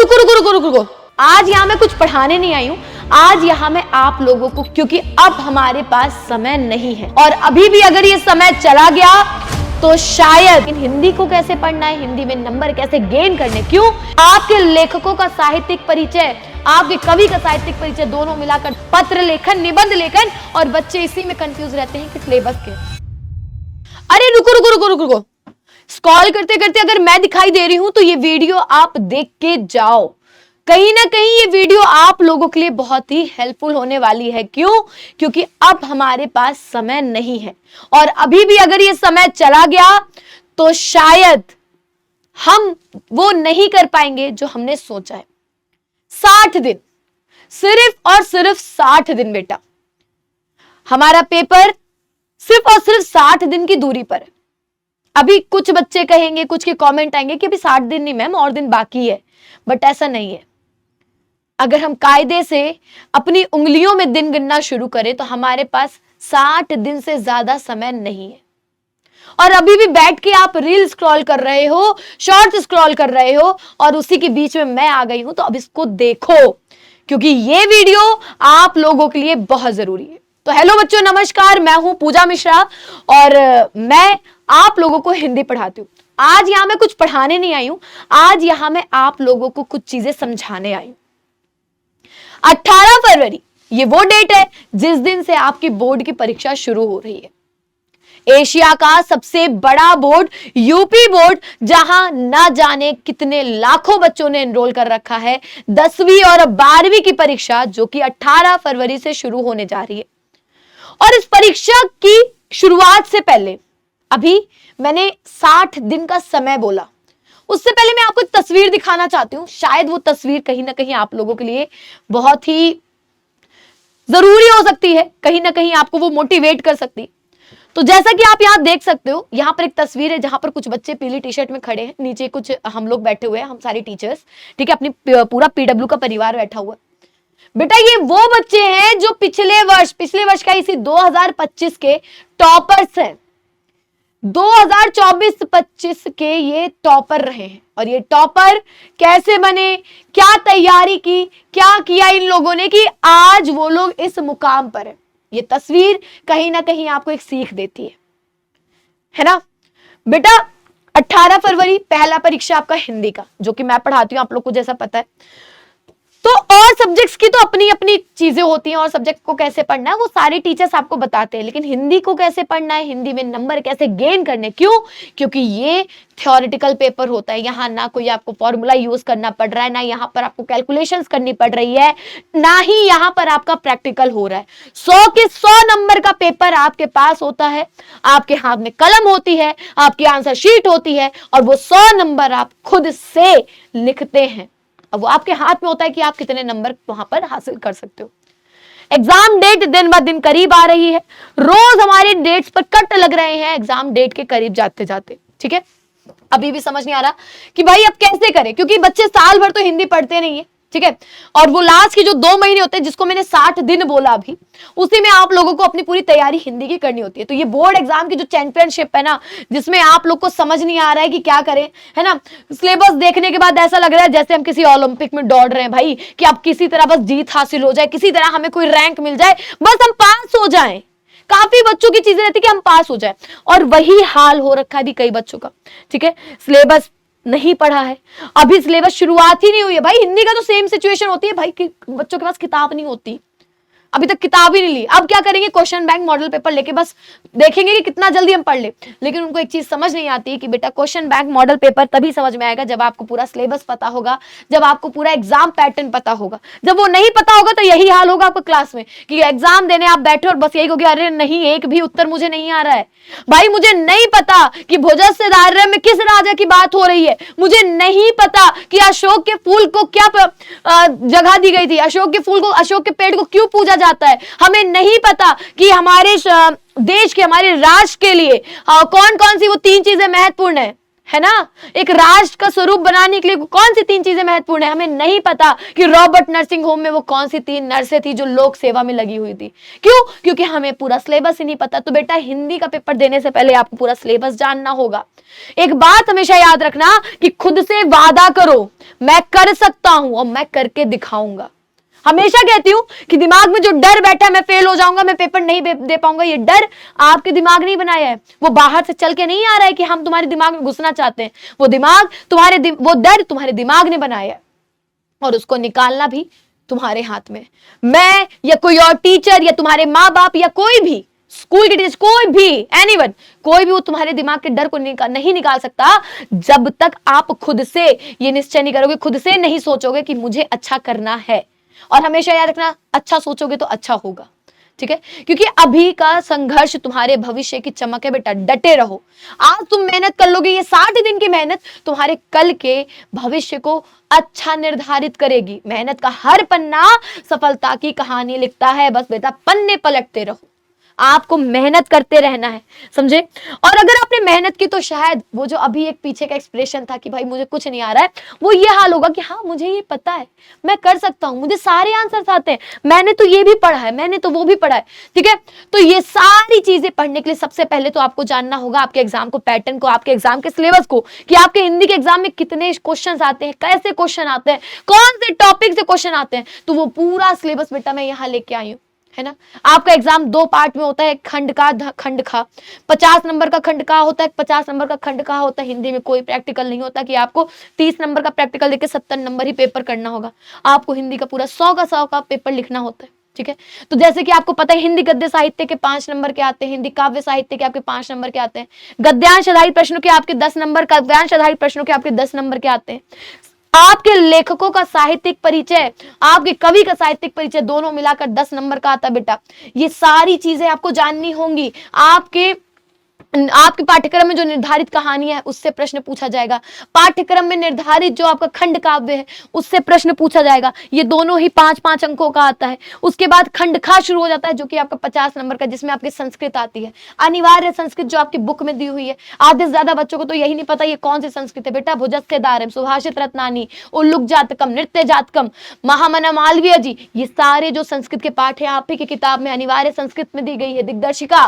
रुको रुको रुको रुको रुको, आज यहाँ मैं कुछ पढ़ाने नहीं आई हूँ। आज यहाँ मैं आप लोगों को, क्योंकि अब हमारे पास समय नहीं है और अभी भी अगर ये समय चला गया तो शायद हिंदी को कैसे पढ़ना है, हिंदी में नंबर कैसे गेन करने, क्यों आपके लेखकों का साहित्यिक परिचय, आपके कवि का साहित्यिक परिचय दोनों मिलाकर पत्र लेखन, निबंध लेखन, और बच्चे इसी में कंफ्यूज रहते हैं कि सिलेबस के। अरे रुको रुको रुको रुको रुको, स्क्रॉल करते करते अगर मैं दिखाई दे रही हूं तो ये वीडियो आप देख के जाओ। कहीं ना कहीं ये वीडियो आप लोगों के लिए बहुत ही हेल्पफुल होने वाली है। क्यों? क्योंकि अब हमारे पास समय नहीं है और अभी भी अगर ये समय चला गया तो शायद हम वो नहीं कर पाएंगे जो हमने सोचा है। 60 दिन, सिर्फ और सिर्फ 60 दिन बेटा, हमारा पेपर सिर्फ और सिर्फ 60 दिन की दूरी पर है। अभी कुछ बच्चे कहेंगे, कुछ के कमेंट आएंगे कि अभी 60 दिन नहीं मैम, और दिन बाकी है, बट ऐसा नहीं है। अगर हम कायदे से अपनी उंगलियों में दिन गिनना शुरू करें तो हमारे पास 60 दिन से ज्यादा समय नहीं है। और अभी भी बैठ के आप रील स्क्रॉल कर रहे हो, शॉर्ट स्क्रॉल कर रहे हो और उसी के बीच में मैं आ गई हूं, तो अब इसको देखो क्योंकि ये वीडियो आप लोगों के लिए बहुत जरूरी है। तो हेलो बच्चों, नमस्कार, मैं हूं पूजा मिश्रा और मैं आप लोगों को हिंदी पढ़ाती हूँ। आज यहाँ मैं कुछ पढ़ाने नहीं आई हूं, आज यहाँ मैं आप लोगों को कुछ चीजें समझाने आई हूं। 18 फरवरी ये वो डेट है जिस दिन से आपकी बोर्ड की परीक्षा शुरू हो रही है। एशिया का सबसे बड़ा बोर्ड यूपी बोर्ड, जहां ना जाने कितने लाखों बच्चों ने एनरोल कर रखा है 10वीं और 12वीं की परीक्षा, जो कि 18 फरवरी से शुरू होने जा रही है। और इस परीक्षा की शुरुआत से पहले अभी मैंने 60 दिन का समय बोला, उससे पहले मैं आपको एक तस्वीर दिखाना चाहती हूं। शायद वो तस्वीर कहीं ना कहीं आप लोगों के लिए बहुत ही जरूरी हो सकती है, कहीं ना कहीं आपको वो मोटिवेट कर सकती है। तो जैसा कि आप यहाँ देख सकते हो, यहाँ पर एक तस्वीर है जहां पर कुछ बच्चे पीली टी शर्ट में खड़े हैं, नीचे कुछ हम लोग बैठे हुए हैं, हम सारे टीचर्स, ठीक है, अपनी पूरा पीडब्ल्यू का परिवार बैठा हुआ है। बेटा ये वो बच्चे हैं जो पिछले वर्ष का इसी 2025 के टॉपर्स हैं। 2024-25 के ये टॉपर रहे हैं और ये टॉपर कैसे बने, क्या तैयारी की, क्या किया इन लोगों ने कि आज वो लोग इस मुकाम पर है। ये तस्वीर कहीं ना कहीं आपको एक सीख देती है ना बेटा। 18 फरवरी पहला परीक्षा आपका हिंदी का, जो कि मैं पढ़ाती हूं, आप लोग को जैसा पता है। तो और सब्जेक्ट्स की तो अपनी अपनी चीजें होती हैं, और सब्जेक्ट को कैसे पढ़ना है वो सारे टीचर्स आपको बताते हैं, लेकिन हिंदी को कैसे पढ़ना है, हिंदी में नंबर कैसे गेन करने, क्यों? क्योंकि ये थ्योरेटिकल पेपर होता है। यहाँ ना कोई आपको फॉर्मूला यूज करना पड़ रहा है, ना यहाँ पर आपको कैलकुलेशंस करनी पड़ रही है, ना ही यहाँ पर आपका प्रैक्टिकल हो रहा है। 100 के 100 नंबर का पेपर आपके पास होता है, आपके हाथ में कलम होती है, आपकी आंसर शीट होती है और वो 100 नंबर आप खुद से लिखते हैं। अब वो आपके हाथ में होता है कि आप कितने नंबर वहां पर हासिल कर सकते हो। एग्जाम डेट दिन ब दिन करीब आ रही है, रोज हमारे डेट्स पर कट लग रहे हैं एग्जाम डेट के करीब जाते जाते, ठीक है। अभी भी समझ नहीं आ रहा कि भाई अब कैसे करें, क्योंकि बच्चे साल भर तो हिंदी पढ़ते नहीं है, ठीक है, और वो लास्ट के जो 2 महीने होते हैं, जिसको मैंने 60 दिन बोला अभी, उसी में आप लोगों को अपनी पूरी तैयारी हिंदी की करनी होती है। तो ये बोर्ड एग्जाम की जो चैंपियनशिप है ना, जिसमें आप लोग को समझ नहीं आ रहा है कि क्या करें, है ना, सिलेबस देखने के बाद ऐसा लग रहा है जैसे हम किसी ओलंपिक में दौड़ रहे हैं भाई, कि अब किसी तरह बस जीत हासिल हो जाए, किसी तरह हमें कोई रैंक मिल जाए, बस हम पास हो जाएं। काफी बच्चों की चीजें रहती कि हम पास हो जाए, और वही हाल हो रखा है अभी कई बच्चों का, ठीक है। सिलेबस नहीं पढ़ा है, अभी सिलेबस शुरुआत ही नहीं हुई है भाई। हिंदी का तो सेम सिचुएशन होती है भाई कि बच्चों के पास किताब नहीं होती, अभी तक किताब ही नहीं ली। अब क्या करेंगे, क्वेश्चन बैंक मॉडल पेपर लेके बस देखेंगे कि कितना जल्दी हम पढ़ ले। लेकिन उनको एक चीज समझ नहीं आती कि बेटा क्वेश्चन बैंक मॉडल पेपर तभी समझ में आएगा जब आपको पूरा सिलेबस पता होगा, जब आपको पूरा एग्जाम पैटर्न पता होगा। जब वो नहीं पता होगा तो यही हाल होगा आपको क्लास में कि एग्जाम देने आप बैठे और बस यही हो गया, अरे नहीं एक भी उत्तर मुझे नहीं आ रहा है भाई, मुझे नहीं पता कि भुजस्क से दायरे में किस राजा की बात हो रही है, मुझे नहीं पता कि अशोक के फूल को क्या जगह दी गई थी, अशोक के फूल को, अशोक के पेड़ को क्यों पूजा जाता है, हमें नहीं पता कि हमारे देश के, हमारे राष्ट्र के लिए कौन कौन सी वो 3 चीजें महत्वपूर्ण है ना। एक राष्ट्र का स्वरूप बनाने के लिए कौन सी 3 चीजें महत्वपूर्ण है? हमें नहीं पता कि रॉबर्ट नर्सिंग होम में वो कौन सी 3 नर्सें थी जो लोक सेवा में लगी हुई थी। क्यों? क्योंकि हमें पूरा सिलेबस ही नहीं पता। तो बेटा हिंदी का पेपर देने से पहले आपको पूरा सिलेबस जानना होगा। एक बात हमेशा याद रखना कि खुद से वादा करो, मैं कर सकता हूं और मैं करके दिखाऊंगा। हमेशा कहती हूं कि दिमाग में जो डर बैठा है मैं फेल हो जाऊंगा, मैं पेपर नहीं दे पाऊंगा, ये डर आपके दिमाग नहीं बनाया है। वो बाहर से चल के नहीं आ रहा है कि हम तुम्हारे दिमाग में घुसना चाहते हैं। वो वो डर तुम्हारे दिमाग ने बनाया है और उसको निकालना भी तुम्हारे हाथ में। मैं या कोई और टीचर या तुम्हारे माँ बाप या कोई भी स्कूल के टीचर, कोई भी एनीवन, कोई भी वो तुम्हारे दिमाग के डर को नहीं निकाल सकता जब तक आप खुद से ये निश्चय नहीं करोगे, खुद से नहीं सोचोगे कि मुझे अच्छा करना है। और हमेशा याद रखना, अच्छा सोचोगे तो अच्छा होगा, ठीक है। क्योंकि अभी का संघर्ष तुम्हारे भविष्य की चमक है बेटा, डटे रहो। आज तुम मेहनत कर लोगे, ये 60 दिन की मेहनत तुम्हारे कल के भविष्य को अच्छा निर्धारित करेगी। मेहनत का हर पन्ना सफलता की कहानी लिखता है, बस बेटा पन्ने पलटते रहो, आपको मेहनत करते रहना है, समझे। और अगर आपने मेहनत की तो शायद वो जो अभी एक पीछे का एक्सप्रेशन था कि भाई मुझे कुछ नहीं आ रहा है, वो ये हाल होगा कि हाँ मुझे ये पता है, मैं कर सकता हूं, मुझे सारे आंसर्स आते हैं, मैंने तो ये भी पढ़ा है, मैंने तो वो भी पढ़ा है, ठीक है। तो ये सारी चीजें पढ़ने के लिए सबसे पहले तो आपको जानना होगा आपके एग्जाम को, पैटर्न को, आपके एग्जाम के सिलेबस को, कि आपके हिंदी के एग्जाम में कितने क्वेश्चन आते हैं, कैसे क्वेश्चन आते हैं, कौन से टॉपिक से क्वेश्चन आते हैं। तो वो पूरा सिलेबस बेटा मैं यहाँ लेके आई हूँ, है ना। आपका एग्जाम 2 पार्ट में होता है, खंड का खंड खा, 50 नंबर का खंड का होता है, 50 नंबर का खंड का होता है। हिंदी में कोई प्रैक्टिकल नहीं होता कि आपको 30 नंबर का प्रैक्टिकल देके 70 नंबर ही पेपर करना होगा। आपको हिंदी का पूरा 100 का पेपर लिखना होता है, ठीक है। तो जैसे कि आपको पता है हिंदी गद्य साहित्य के 5 नंबर के आते हैं, हिंदी काव्य साहित्य के आपके 5 नंबर के आते हैं, गद्यांश आधारित प्रश्नों के आपके 10 नंबर, काव्यांश आधारित प्रश्नों के आपके 10 नंबर के आते हैं। आपके लेखकों का साहित्यिक परिचय, आपके कवि का साहित्यिक परिचय, दोनों मिलाकर 10 नंबर का आता है बेटा। ये सारी चीजें आपको जाननी होंगी। आपके पाठ्यक्रम में जो निर्धारित कहानी है उससे प्रश्न पूछा जाएगा, पाठ्यक्रम में निर्धारित जो आपका खंड काव्य है उससे प्रश्न पूछा जाएगा। ये दोनों ही 5-5 अंकों का आता है। उसके बाद खंड खा शुरू हो जाता है जो कि आपका 50 नंबर का, जिसमें आपकी संस्कृत आती है, अनिवार्य संस्कृत जो आपकी बुक में दी हुई है। आधे से ज्यादा बच्चों को तो यही नहीं पता ये कौन सी संस्कृत है बेटा। भुजस्यधारम, सुभाषित रत्नानी, उल्लुक जातकम, नृत्य जातकम, महामना मालवीय जी, ये सारे जो संस्कृत के पाठ है आप ही की किताब में अनिवार्य संस्कृत में दी गई है, दिग्दर्शिका,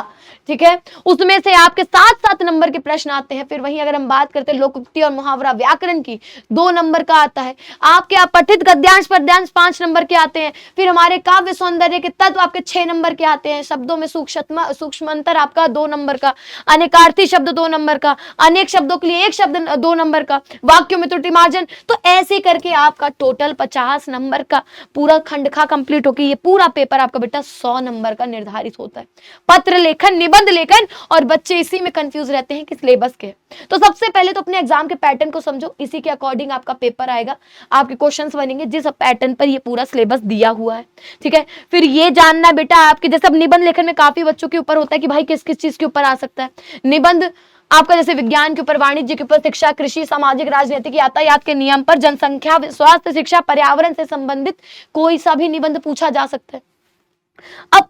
ठीक है। उसमें से आपके 7-7 नंबर के प्रश्न आते हैं। फिर वहीं अगर हम बात करते हैं लोकोक्ति और मुहावरा व्याकरण की, 2 नंबर का आता है। आपके अपठित गद्यांश पद्यांश 5 नंबर के आते हैं। फिर हमारे काव्य सौंदर्य के तत्व आपके 6 नंबर के आते हैं। शब्दों में सूक्ष्म अंतर आपका 2 नंबर का, अनेकार्थी शब्द 2 नंबर का, अनेक शब्दों के लिए 1 शब्द 2 नंबर का, वाक्यों में त्रुटि मार्जन। तो ऐसे करके आपका टोटल 50 नंबर का पूरा खंडखा कंप्लीट होकर ये पूरा पेपर आपका बेटा 100 नंबर का निर्धारित होता है। पत्र लेखन, निबंध लेखन, और बच्चे इसी में कंफ्यूज रहते हैं कि सिलेबस के। तो सबसे पहले तो अपने एग्जाम के पैटर्न को समझो, इसी के अकॉर्डिंग आपका पेपर आएगा, आपके क्वेश्चंस बनेंगे जिस पैटर्न पर ये पूरा सिलेबस दिया हुआ है, ठीक है। फिर ये जानना बेटा आपके जैसे अब निबंध लेखन में काफी बच्चों के ऊपर होता है कि भाई किस किस चीज के ऊपर आ सकता है निबंध। आपका जैसे विज्ञान के ऊपर, वाणिज्य के ऊपर, शिक्षा, कृषि, सामाजिक, राजनीतिक, यातायात के नियम पर, जनसंख्या, स्वास्थ्य, शिक्षा, पर्यावरण से संबंधित कोई सा भी निबंध पूछा जा सकता है। अब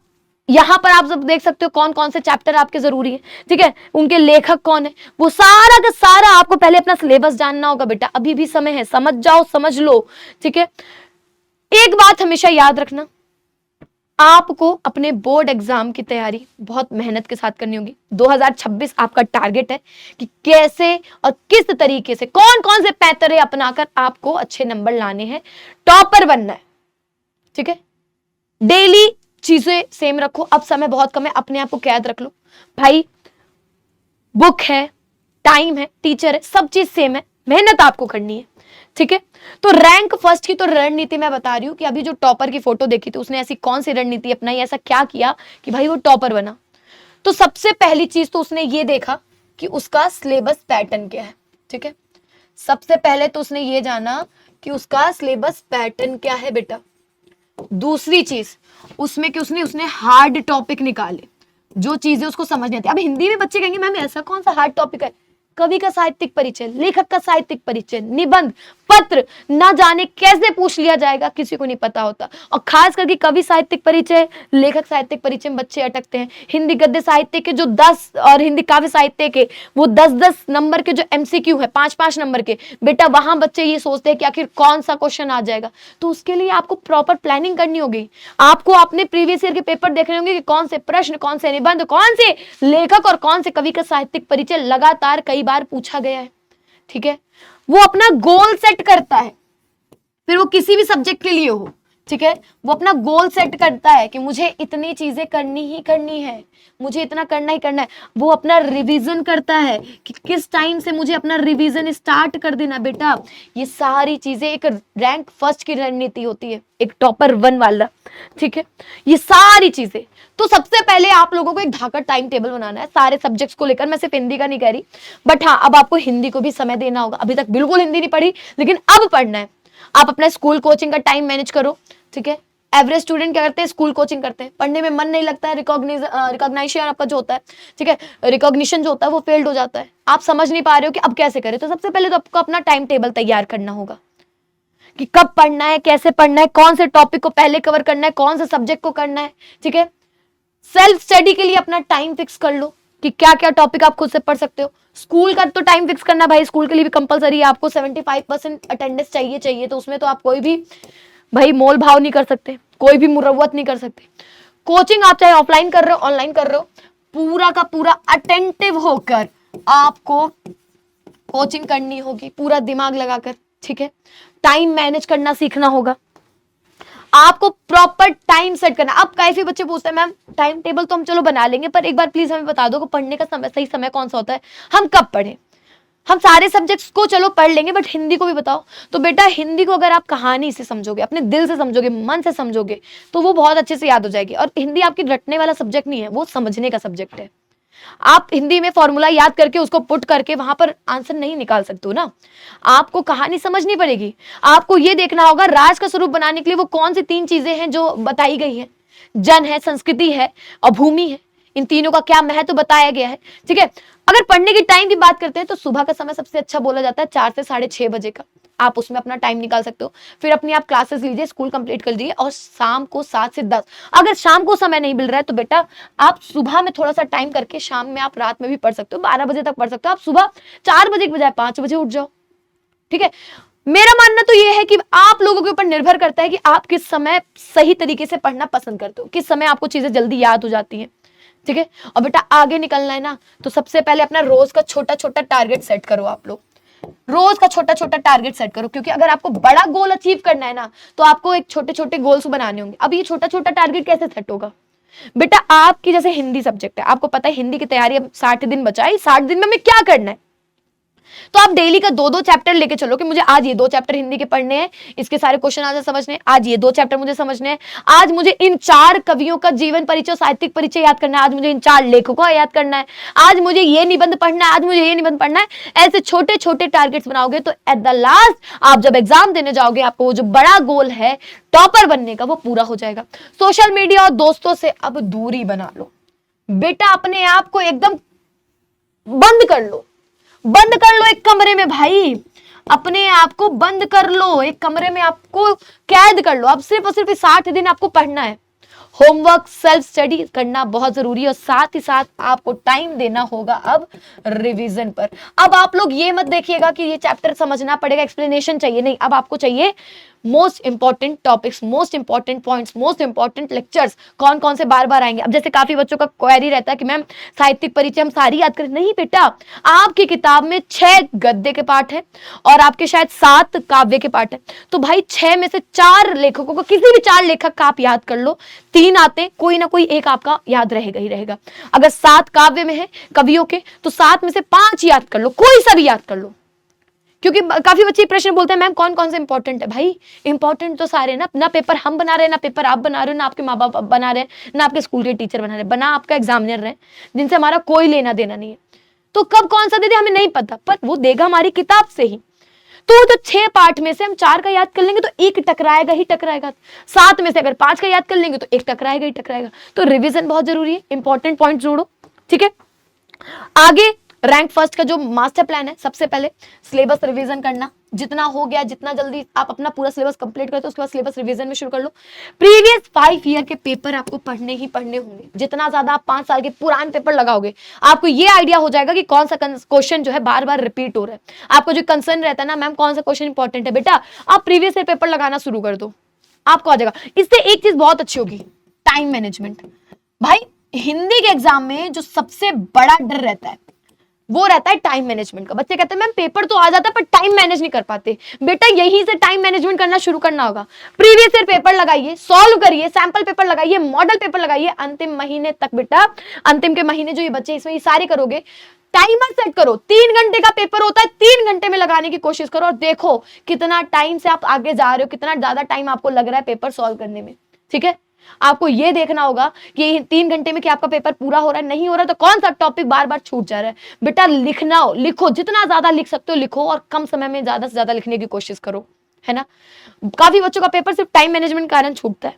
यहां पर आप सब देख सकते हो कौन कौन से चैप्टर आपके जरूरी है, ठीक है, उनके लेखक कौन है, वो सारा का सारा आपको पहले अपना सिलेबस जानना होगा बेटा। अभी भी समय है, समझ जाओ, समझ लो, ठीक है। एक बात हमेशा याद रखना, आपको अपने बोर्ड एग्जाम की तैयारी बहुत मेहनत के साथ करनी होगी। 2026 आपका टारगेट है कि कैसे और किस तरीके से कौन कौन से पैतरे अपनाकर आपको अच्छे नंबर लाने हैं, टॉपर बनना है, ठीक है। डेली चीजें सेम रखो। अब समय बहुत कम है, अपने आप को कैद रख लो भाई। बुक है, टाइम है, टीचर है, सब चीज सेम है, मेहनत आपको करनी है, ठीक है। तो रैंक फर्स्ट की तो रणनीति मैं बता रही हूं कि अभी जो टॉपर की फोटो देखी थी उसने ऐसी कौन सी रणनीति अपनाई, ऐसा क्या किया कि भाई वो टॉपर बना। तो सबसे पहली चीज तो उसने ये देखा कि उसका सिलेबस पैटर्न क्या है, ठीक है। सबसे पहले तो उसने ये जाना कि उसका सिलेबस पैटर्न क्या है बेटा। दूसरी चीज उसमें कि उसने हार्ड टॉपिक निकाले, जो चीजें उसको समझ नहीं आती। अब हिंदी में बच्चे कहेंगे मैम ऐसा कौन सा हार्ड टॉपिक है, कवि का साहित्यिक परिचय, लेखक का साहित्यिक परिचय, निबंध, पत्र, ना जाने कैसे पूछ लिया जाएगा, किसी को नहीं पता होता। और खास करके कवि साहित्यिक परिचय, लेखक साहित्यिक परिचय में बच्चे अटकते हैं। हिंदी गद्य साहित्य के जो 10 और हिंदी काव्य साहित्य के वो 10-10 नंबर के जो MCQ है, 5-5 नंबर के, बेटा वहां बच्चे ये सोचते हैं कि आखिर कौन सा क्वेश्चन आ जाएगा। तो उसके लिए आपको प्रॉपर प्लानिंग करनी होगी। आपको अपने प्रीवियस ईयर के पेपर देखने होंगे कि कौन से प्रश्न, कौन से निबंध, कौन से लेखक और कौन से कवि का साहित्यिक परिचय लगातार कई बार पूछा गया है। ठीक है, वो अपना गोल सेट करता है, फिर वो किसी भी सब्जेक्ट के लिए हो। ठीक है, वो अपना गोल सेट करता है कि मुझे इतनी चीजें करनी ही करनी है, मुझे इतना करना ही करना है। वो अपना रिवीजन करता है कि किस टाइम से मुझे अपना रिवीजन स्टार्ट कर देना। बेटा ये सारी चीजें एक रैंक फर्स्ट की रणनीति होती है, एक टॉपर 1 वाला। ठीक है, ये सारी चीजें। तो सबसे पहले आप लोगों को एक धाकड़ टाइम टेबल बनाना है सारे सब्जेक्ट्स को लेकर। मैं सिर्फ हिंदी का नहीं कह रही, बट हाँ अब आपको हिंदी को भी समय देना होगा। अभी तक बिल्कुल हिंदी नहीं पढ़ी, लेकिन अब पढ़ना है। आप अपना स्कूल कोचिंग का टाइम मैनेज करो। ठीक है, एवरेज स्टूडेंट क्या करते हैं, स्कूल कोचिंग करते हैं, पढ़ने में मन नहीं लगता है, रिकॉग्निशन आपका जो होता है, ठीक है, रिकॉग्निशन जो होता है वो फेल्ड हो जाता है। आप समझ नहीं पा रहे हो कि अब कैसे करें। तो सबसे पहले तो आपको अपना टाइम टेबल तैयार करना होगा कि कब पढ़ना है, कैसे पढ़ना है, कौन से टॉपिक को पहले कवर करना है, कौन से सब्जेक्ट को करना है। ठीक है, सेल्फ स्टडी के लिए अपना टाइम फिक्स कर लो कि क्या क्या टॉपिक आप खुद से पढ़ सकते हो। स्कूल का तो टाइम फिक्स करना भाई, स्कूल के लिए भी कंपलसरी है। आपको 75% अटेंडेंस चाहिए, तो उसमें तो आप कोई भी भाई मोल भाव नहीं कर सकते, कोई भी मुरव्वत नहीं कर सकते। कोचिंग आप चाहे ऑफलाइन कर रहे हो, ऑनलाइन कर रहे हो, पूरा का पूरा अटेंटिव होकर आपको कोचिंग करनी होगी, पूरा दिमाग लगाकर। ठीक है, टाइम मैनेज करना सीखना होगा, आपको प्रॉपर टाइम सेट करना। अब काफी बच्चे पूछते हैं मैम टाइम टेबल तो हम चलो बना लेंगे, पर एक बार प्लीज हमें बता दो कि पढ़ने का समय, सही समय कौन सा होता है, हम कब पढ़ें। हम सारे सब्जेक्ट्स को चलो पढ़ लेंगे, बट हिंदी को भी बताओ। तो बेटा हिंदी को अगर आप कहानी से समझोगे, अपने दिल से समझोगे, मन से समझोगे, तो वो बहुत अच्छे से याद हो जाएगी। और हिंदी आपकी रटने वाला सब्जेक्ट नहीं है, वो समझने का सब्जेक्ट है। आप हिंदी में फॉर्मूला याद करके उसको पुट करके वहां पर आंसर नहीं निकाल सकते हो ना। आपको कहानी समझनी पड़ेगी। आपको ये देखना होगा राज का स्वरूप बनाने के लिए वो कौन सी 3 चीजें हैं जो बताई गई है। जन है, संस्कृति है और भूमि है। इन तीनों का क्या महत्व बताया गया है। ठीक है, अगर पढ़ने की टाइम की बात करते हैं तो सुबह का समय सबसे अच्छा बोला जाता है, 4 से 6:30 बजे का। आप उसमें अपना टाइम निकाल सकते हो। फिर अपनी आप क्लासेस लीजिए, स्कूल कंप्लीट कर लीजिए, और शाम को 7 से 10। अगर शाम को समय नहीं मिल रहा है तो बेटा आप सुबह में थोड़ा सा टाइम करके, शाम में आप रात में भी पढ़ सकते हो, 12 बजे तक पढ़ सकते हो। आप सुबह 4 बजे के बजाय 5 बजे उठ जाओ। ठीक है, मेरा मानना तो ये है कि आप लोगों के ऊपर निर्भर करता है कि आप किस समय सही तरीके से पढ़ना पसंद करते हो, किस समय आपको चीजें जल्दी याद हो जाती हैं। ठीक है, और बेटा आगे निकलना है ना, तो सबसे पहले अपना रोज का छोटा छोटा टारगेट सेट करो। आप लोग रोज का छोटा छोटा टारगेट सेट करो, क्योंकि अगर आपको बड़ा गोल अचीव करना है ना, तो आपको एक छोटे छोटे गोल्स बनाने होंगे। अब ये छोटा छोटा टारगेट कैसे सेट होगा बेटा, आपकी जैसे हिंदी सब्जेक्ट है, आपको पता है हिंदी की तैयारी अब 60 दिन बचा है, 60 दिन में हमें क्या करना है। तो आप डेली का 2-2 चैप्टर लेके चलो कि मुझे आज ये 2 चैप्टर हिंदी के पढ़ने हैं, इसके सारे क्वेश्चन आंसर समझने हैं, आज ये 2 चैप्टर मुझे समझने हैं, आज मुझे इन 4 कवियों का जीवन परिचय, साहित्यिक परिचय याद करना है, आज मुझे इन 4 लेखकों का याद करना है, आज मुझे ये निबंध पढ़ना है, आज मुझे ये निबंध पढ़ना है। ऐसे छोटे छोटे टारगेट्स बनाओगे तो एट द लास्ट आप जब एग्जाम देने जाओगे, आपको वो जो बड़ा गोल है टॉपर बनने का, वो पूरा हो जाएगा। सोशल मीडिया और दोस्तों से अब दूरी बना लो बेटा, अपने आप को एकदम बंद कर लो, बंद कर लो एक कमरे में भाई, अपने आप को बंद कर लो एक कमरे में, आपको कैद कर लो। अब सिर्फ और सिर्फ 60 दिन आपको पढ़ना है। होमवर्क, सेल्फ स्टडी करना बहुत जरूरी है, और साथ ही साथ आपको टाइम देना होगा अब रिवीजन पर। अब आप लोग ये मत देखिएगा कि ये चैप्टर समझना पड़ेगा, एक्सप्लेनेशन चाहिए, नहीं। अब आपको चाहिए most important topics, most important points, most important lectures, कौन कौन से बार बार आएंगे। अब जैसे काफी बच्चों का क्वेरी रहता है कि मैम साहित्यिक परिचय हम सारी याद करें। नहीं बेटा, आपकी किताब में 6 गद्य के पाठ है और आपके शायद 7 काव्य के पाठ है, तो भाई 6 में से 4 लेखकों को, किसी भी 4 लेखक का आप याद कर लो, 3 आते, कोई ना कोई एक आपका याद रहेगा ही रहेगा। अगर 7 काव्य में है कवियों के, तो 7 में से 5 याद कर लो, कोई सा भी याद कर लो। क्योंकि काफी बच्चे प्रश्न बोलते हैं मैम कौन कौन से इंपॉर्टेंट है। भाई इंपॉर्टेंट तो सारे ना पेपर हम बना रहे हैं, ना पेपर आप बना रहे हो, ना आपके माँ बाप बना रहे हैं, ना आपके स्कूल के टीचर बना रहे हैं, बना आपका एग्जामिनर रहे, जिनसे हमारा कोई लेना देना नहीं है। तो कब कौन सा दे दे हमें नहीं पता, पर वो देगा हमारी किताब से ही। तो 6 पाठ में से हम 4 का याद कर लेंगे तो एक टकराएगा ही टकराएगा। 7 में से अगर 5 का याद कर लेंगे तो एक टकराएगा ही टकराएगा। तो रिविजन बहुत जरूरी है, इंपॉर्टेंट पॉइंट जोड़ो। ठीक है, आगे रैंक फर्स्ट का जो मास्टर प्लान है, सबसे पहले सिलेबस रिवीजन करना, जितना हो गया, जितना जल्दी आप अपना पूरा सिलेबस कंप्लीट करते हो उसके बाद सिलेबस रिवीजन में शुरू कर लो। प्रीवियस 5 ईयर के पेपर आपको पढ़ने ही पढ़ने होंगे। जितना ज्यादा आप 5 साल के पुराने पेपर लगाओगे, आपको ये आइडिया हो जाएगा कि कौन सा क्वेश्चन जो है बार बार रिपीट हो रहा है। आपको जो कंसर्न रहता है ना, मैम कौन सा क्वेश्चन इंपॉर्टेंट है, बेटा आप प्रीवियस ईयर पेपर लगाना शुरू कर दो, आपको आ जाएगा। इससे एक चीज बहुत अच्छी होगी, टाइम मैनेजमेंट। भाई हिंदी के एग्जाम में जो सबसे बड़ा डर रहता है वो रहता है टाइम मैनेजमेंट का। बच्चे कहते हैं मैम पेपर तो आ जाता है पर टाइम मैनेज नहीं कर पाते। बेटा यहीं से टाइम मैनेजमेंट करना शुरू करना होगा। प्रीवियस ईयर पेपर लगाइए, सॉल्व करिए, सैंपल पेपर लगाइए, मॉडल पेपर लगाइए, अंतिम महीने तक बेटा, अंतिम के महीने जो ये बच्चे इसमें ये सारे करोगे, टाइमर सेट करो। 3 घंटे का पेपर होता है, 3 घंटे में लगाने की कोशिश करो और देखो कितना टाइम से आप आगे जा रहे हो, कितना ज्यादा टाइम आपको लग रहा है पेपर सॉल्व करने में। ठीक है, आपको ये देखना होगा कि 3 घंटे में क्या आपका पेपर पूरा हो रहा है, नहीं हो रहा है तो कौन सा टॉपिक बार बार छूट जा रहा है। बेटा लिखना हो, लिखो, जितना ज्यादा लिख सकते हो लिखो और कम समय में ज्यादा से ज्यादा लिखने की कोशिश करो, है ना। काफी बच्चों का पेपर सिर्फ टाइम मैनेजमेंट के कारण छूटता है।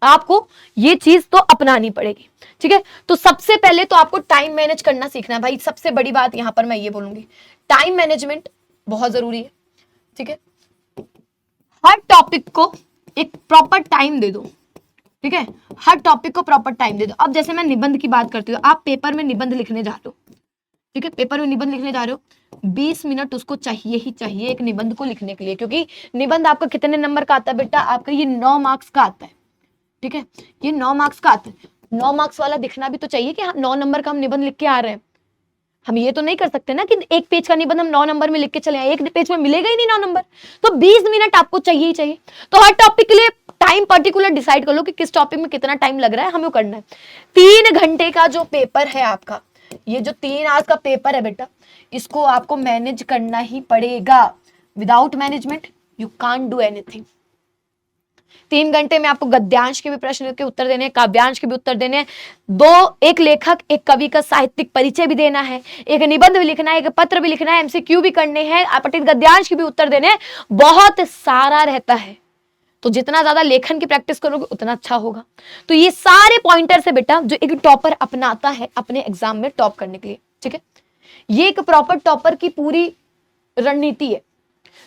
आपको ये चीज तो अपनानी पड़ेगी। ठीक है, तो सबसे पहले तो आपको टाइम मैनेज करना सीखना है भाई। सबसे बड़ी बात यहां पर मैं ये बोलूंगी, टाइम मैनेजमेंट बहुत जरूरी है। ठीक है, हर टॉपिक को एक प्रॉपर टाइम दे दो। ठीक है, हर टॉपिक को प्रॉपर टाइम दे दो। अब जैसे मैं निबंध की बात करती हूँ, आप पेपर में निबंध लिखने जा रहे हो, ठीक है, पेपर में निबंध लिखने जा रहे हो, 20 मिनट उसको चाहिए ही चाहिए एक निबंध को लिखने के लिए, क्योंकि निबंध आपका कितने नंबर का आता है बेटा, आपका ये 9 मार्क्स का आता है। ठीक है, ये 9 मार्क्स का आता है। 9 मार्क्स वाला दिखना भी तो चाहिए कि 9 नंबर का हम निबंध लिख के आ रहे हैं। हम ये तो नहीं कर सकते ना कि एक पेज का निबंध हम 9 नंबर में लिख के चले आए, एक पेज में मिलेगा ही नहीं 9 नंबर। तो 20 मिनट आपको चाहिए ही चाहिए। तो हर टॉपिक के लिए टाइम पर्टिकुलर डिसाइड कर लो कि किस टॉपिक में कितना टाइम लग रहा है, हमें करना है। 3 घंटे का जो पेपर है आपका, ये जो 3 आवर्स का पेपर है बेटा, इसको आपको मैनेज करना ही पड़ेगा। Without management you can't do anything. 3 घंटे में आपको गद्यांश के भी प्रश्न के उत्तर देने हैं, काव्यांश के भी उत्तर देने हैं, एक लेखक एक कवि का साहित्यिक परिचय भी देना है, एक निबंध भी लिखना है, एक पत्र भी लिखना है, एमसीक्यू भी करने हैं, अपठित गद्यांश के भी उत्तर देने हैं, बहुत सारा रहता है। तो जितना ज्यादा लेखन की प्रैक्टिस करोगे उतना अच्छा होगा। तो ये सारे पॉइंटर्स है बेटा जो एक टॉपर अपनाता है अपने एग्जाम में टॉप करने के लिए। ठीक है, ये एक प्रॉपर टॉपर की पूरी रणनीति है।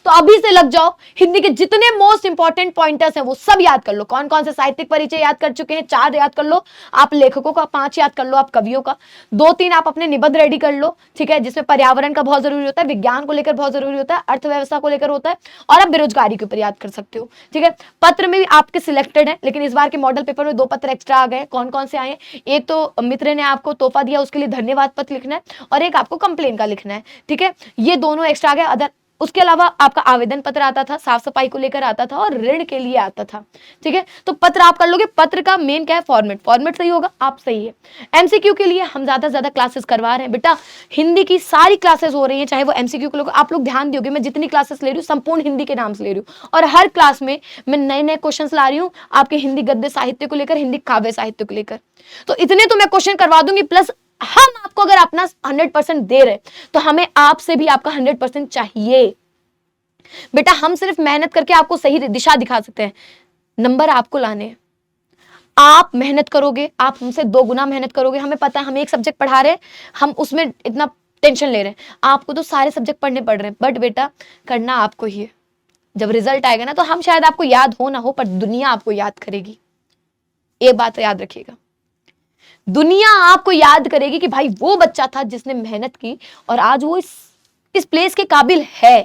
तो अभी से लग जाओ, हिंदी के जितने मोस्ट इंपॉर्टेंट पॉइंटर्स हैं वो सब याद कर लो। कौन कौन से साहित्यिक परिचय याद कर चुके हैं, 4 याद कर लो आप लेखकों का, 5 याद कर लो आप कवियों का, 2-3 आप अपने निबंध रेडी कर लो। ठीक है, जिसमें पर्यावरण का बहुत जरूरी होता है, विज्ञान को लेकर बहुत जरूरी होता है, अर्थव्यवस्था को लेकर होता है, और आप बेरोजगारी के ऊपर याद कर सकते हो। ठीक है, पत्र में भी आपके सिलेक्टेड है, लेकिन इस बार के मॉडल पेपर में 2 पत्र एक्स्ट्रा आ गए। कौन कौन से आए, एक तो मित्र ने आपको तोहफा दिया उसके लिए धन्यवाद पत्र लिखना है, और एक आपको कंप्लेन का लिखना है। ठीक है, ये दोनों एक्स्ट्रा आ गए। अदर उसके अलावा आपका आवेदन पत्र आता था, साफ सफाई को लेकर आता था, और ऋण के लिए आता था। ठीक है, तो पत्र आप कर लोगे। पत्र का मेन क्या है, फॉर्मेट सही होगा, आप सही है। एमसीक्यू के लिए हम ज्यादा से ज्यादा क्लासेस करवा रहे हैं बेटा, हिंदी की सारी क्लासेस हो रही हैं, चाहे वो एमसीक्यू के लोग। आप लोग ध्यान दोगे, मैं जितनी क्लासेस ले रही हूँ संपूर्ण हिंदी के नाम से ले रही हूँ, और हर क्लास में मैं नए नए क्वेश्चन ला रही हूँ आपके हिंदी गद्य साहित्य को लेकर, हिंदी काव्य साहित्य को लेकर। तो इतने तो मैं क्वेश्चन करवा दूंगी, प्लस हम आपको अगर अपना 100% दे रहे तो हमें आपसे भी आपका 100% चाहिए बेटा। हम सिर्फ मेहनत करके आपको सही दिशा दिखा सकते हैं, नंबर आपको लाने हैं। आप मेहनत करोगे, आप हमसे 2 गुना मेहनत करोगे। हमें पता है हम एक सब्जेक्ट पढ़ा रहे हैं, हम उसमें इतना टेंशन ले रहे हैं, आपको तो सारे सब्जेक्ट पढ़ने पड़ रहे हैं, बट बेटा करना आपको ही है। जब रिजल्ट आएगा ना, तो हम शायद आपको याद हो ना हो, पर दुनिया आपको याद करेगी। एक बात याद रखिएगा, दुनिया आपको याद करेगी कि भाई वो बच्चा था जिसने मेहनत की और आज वो इस प्लेस के काबिल है।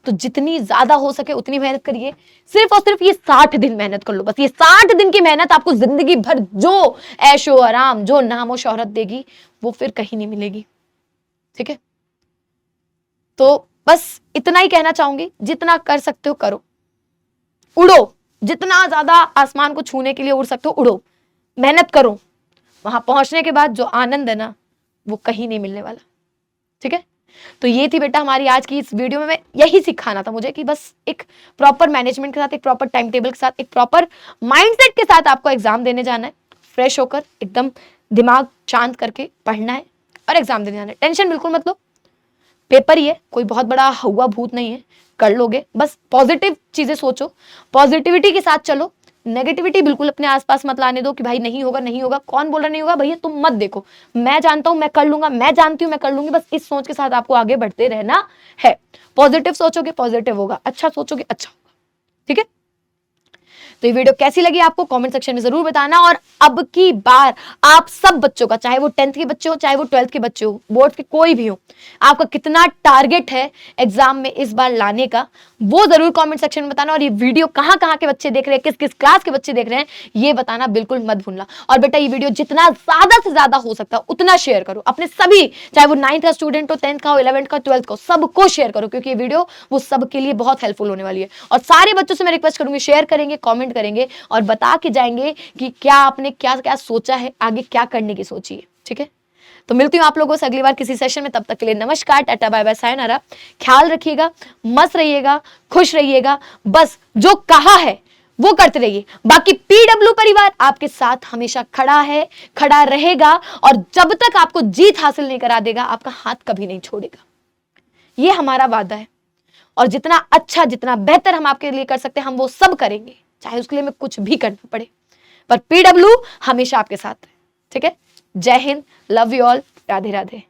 तो जितनी ज्यादा हो सके उतनी मेहनत करिए। सिर्फ और सिर्फ ये 60 दिन मेहनत कर लो, बस ये 60 दिन की मेहनत आपको जिंदगी भर जो ऐशो आराम, जो नामो शोहरत देगी, वो फिर कहीं नहीं मिलेगी। ठीक है, तो बस इतना ही कहना चाहूंगी, जितना कर सकते हो करो, उड़ो, जितना ज्यादा आसमान को छूने के लिए उड़ सकते हो उड़ो, मेहनत करो। वहां पहुंचने के बाद जो आनंद है ना, वो कहीं नहीं मिलने वाला। ठीक है, तो ये थी बेटा हमारी आज की इस वीडियो में। मैं यही सिखाना था मुझे कि बस एक प्रॉपर मैनेजमेंट के साथ, एक प्रॉपर टाइम टेबल के साथ, एक प्रॉपर माइंडसेट के साथ आपको एग्जाम देने जाना है। फ्रेश होकर एकदम दिमाग शांत करके पढ़ना है और एग्जाम देने जाना है। टेंशन बिल्कुल मत लो, पेपर ही है, कोई बहुत बड़ा हुआ भूत नहीं है, कर लोगे। बस पॉजिटिव चीजें सोचो, पॉजिटिविटी के साथ चलो, नेगेटिविटी बिल्कुल अपने आसपास मत लाने दो कि भाई नहीं होगा नहीं होगा। कौन बोल रहा नहीं होगा, भैया तुम मत देखो, मैं जानता हूं मैं कर लूंगा, मैं जानती हूं मैं कर लूंगी। बस इस सोच के साथ आपको आगे बढ़ते रहना है। पॉजिटिव सोचोगे पॉजिटिव होगा, अच्छा सोचोगे अच्छा होगा, ठीक है। तो ये वीडियो कैसी लगी आपको कमेंट सेक्शन में जरूर बताना। और अब की बार आप सब बच्चों का, चाहे वो 10th के बच्चे हो, चाहे वो 12th के बच्चे हो, बोर्ड के कोई भी हो, आपका कितना टारगेट है एग्जाम में इस बार लाने का, वो जरूर कमेंट सेक्शन में बताना। और ये वीडियो कहां कहां के बच्चे देख रहे हैं, किस किस क्लास के बच्चे देख रहे हैं, ये बताना बिल्कुल मत भूलना। और बेटा ये वीडियो जितना ज्यादा से ज्यादा हो सकता है उतना शेयर करो अपने सभी, चाहे वो 9th का स्टूडेंट हो, 10th का हो, 11th का, 12th का, सबको शेयर करो, क्योंकि ये वीडियो वो सबके लिए बहुत हेल्पफुल होने वाली है। और सारे बच्चों से मैं रिक्वेस्ट करूंगी शेयर करेंगे, कमेंट करेंगे और बता के जाएंगे कि क्या आपने क्या क्या सोचा है, आगे क्या करने की सोची है, ठीक है। तो मिलती हूं आप लोगों से अगली बार किसी सेशन में, तब तक के लिए नमस्कार, टाटा बाय बाय, सायोनारा। ख्याल रखिएगा, मस्त रहिएगा, खुश रहिएगा, बस जो कहा है वो करते रहिए। बाकी पीडब्ल्यू परिवार आपके साथ हमेशा खड़ा है, खड़ा रहेगा, और जब तक आपको जीत हासिल नहीं करा देगा आपका हाथ कभी नहीं छोड़ेगा। ये हमारा वादा है। और जितना अच्छा, जितना बेहतर हम आपके लिए कर सकते हैं, हम वो सब करेंगे, चाहे उसके लिए हमें कुछ भी करना पड़े। पर पीडब्ल्यू हमेशा आपके साथ है, ठीक है। जय Hind, love you all, Radhe Radhe.